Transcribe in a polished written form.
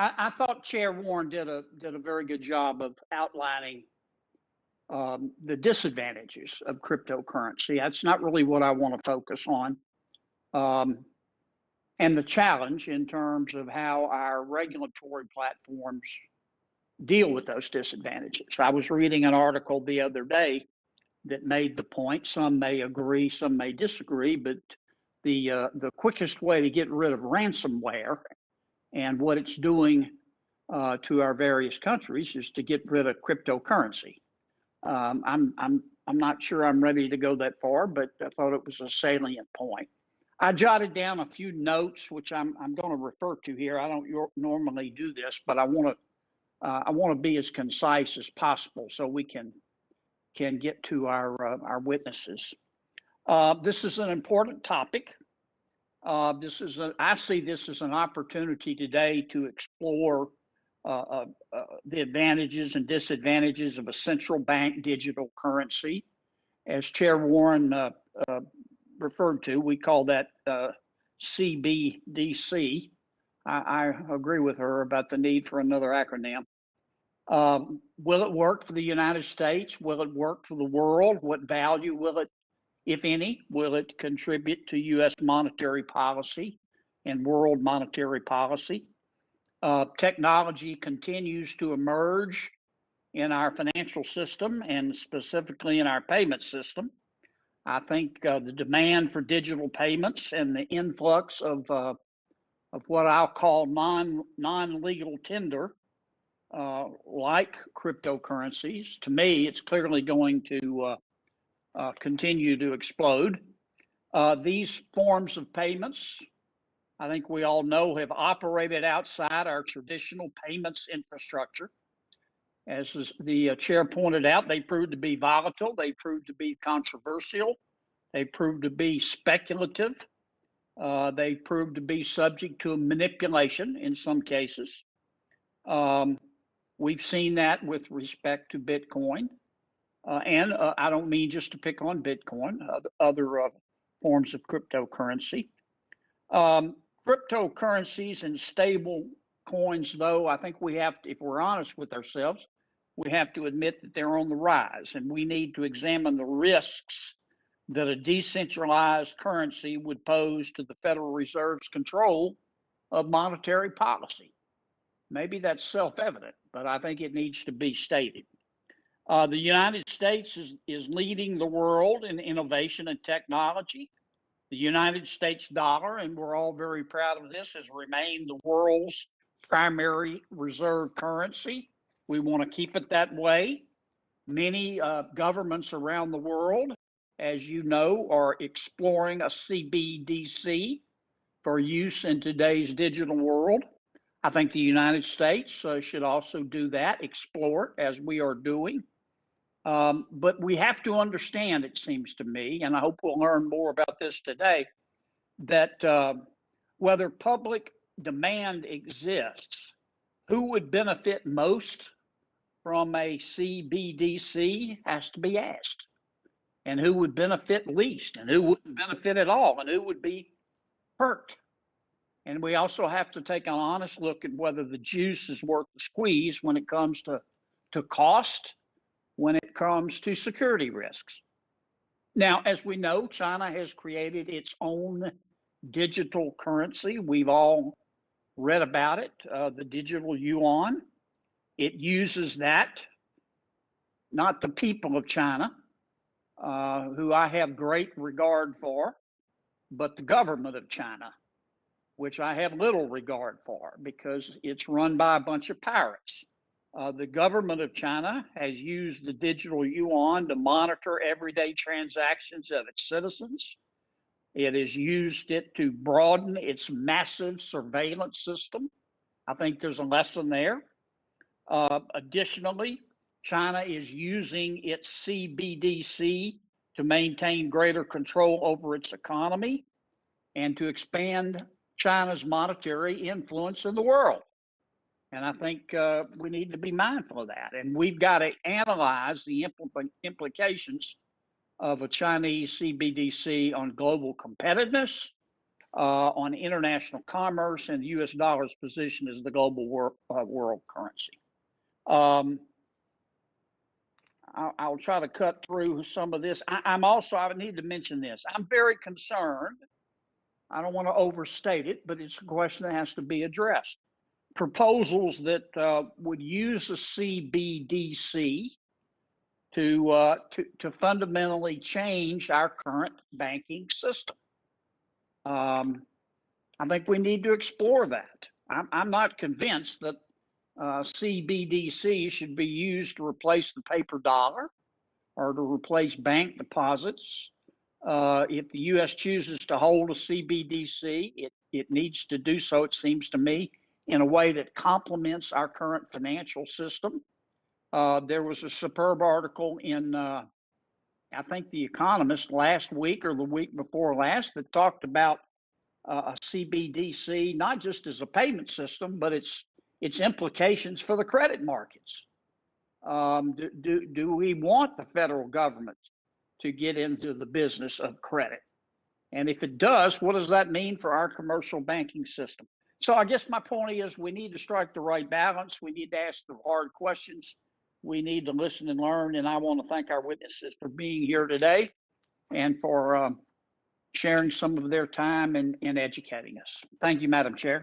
I thought Chair Warren did a very good job of outlining the disadvantages of cryptocurrency. That's not really what I want to focus on, and the challenge in terms of how our regulatory platforms deal with those disadvantages. I was reading an article the other day that made the point. Some may agree, some may disagree, but the quickest way to get rid of ransomware and what it's doing to our various countries is to get rid of cryptocurrency. I'm not sure I'm ready to go that far, but I thought it was a salient point. I jotted down a few notes, which I'm going to refer to here. I don't normally do this, but I want to be as concise as possible so we can get to our witnesses. This is an important topic. I see this as an opportunity today to explore the advantages and disadvantages of a central bank digital currency. As Chair Warren referred to, we call that CBDC. I agree with her about the need for another acronym. Will it work for the United States? Will it work for the world? What value will it, if any, will it contribute to U.S. monetary policy and world monetary policy? Technology continues to emerge in our financial system and specifically in our payment system. I think the demand for digital payments and the influx of what I'll call non-legal tender, like cryptocurrencies, to me, it's clearly going to continue to explode. These forms of payments, I think we all know, have operated outside our traditional payments infrastructure. As the chair pointed out, they proved to be volatile, they proved to be controversial, they proved to be speculative, they proved to be subject to manipulation in some cases. We've seen that with respect to Bitcoin. And I don't mean just to pick on Bitcoin, other forms of cryptocurrency. Cryptocurrencies and stable coins, though, I think we have to, if we're honest with ourselves, we have to admit that they're on the rise, and we need to examine the risks that a decentralized currency would pose to the Federal Reserve's control of monetary policy. Maybe that's self-evident, but I think it needs to be stated. The United States is leading the world in innovation and technology. The United States dollar, and we're all very proud of this, has remained the world's primary reserve currency. We want to keep it that way. Many governments around the world, as you know, are exploring a CBDC for use in today's digital world. I think the United States should also do that, explore it, as we are doing. But we have to understand, it seems to me, and I hope we'll learn more about this today, that whether public demand exists, who would benefit most from a CBDC has to be asked, and who would benefit least, and who wouldn't benefit at all, and who would be hurt. And we also have to take an honest look at whether the juice is worth the squeeze when it comes to cost, when it comes to security risks. Now, as we know, China has created its own digital currency. We've all read about it, the digital yuan. It uses that, not the people of China, who I have great regard for, but the government of China, which I have little regard for because it's run by a bunch of pirates. The government of China has used the digital yuan to monitor everyday transactions of its citizens. It has used it to broaden its massive surveillance system. I think there's a lesson there. Additionally, China is using its CBDC to maintain greater control over its economy and to expand China's monetary influence in the world. And I think we need to be mindful of that. And we've got to analyze the implications of a Chinese CBDC on global competitiveness, on international commerce and the U.S. dollar's position as the global world currency. I'll try to cut through some of this. I need to mention this. I'm very concerned. I don't want to overstate it, but it's a question that has to be addressed. Proposals that would use a CBDC to fundamentally change our current banking system. I think we need to explore that. I'm not convinced that CBDC should be used to replace the paper dollar or to replace bank deposits. If the U.S. chooses to hold a CBDC, it needs to do so, it seems to me, in a way that complements our current financial system. There was a superb article in, I think, The Economist last week or the week before last that talked about a CBDC, not just as a payment system, but its implications for the credit markets. Do we want the federal government to get into the business of credit? And if it does, what does that mean for our commercial banking system? So I guess my point is we need to strike the right balance. We need to ask the hard questions. We need to listen and learn. And I want to thank our witnesses for being here today and for sharing some of their time and educating us. Thank you, Madam Chair.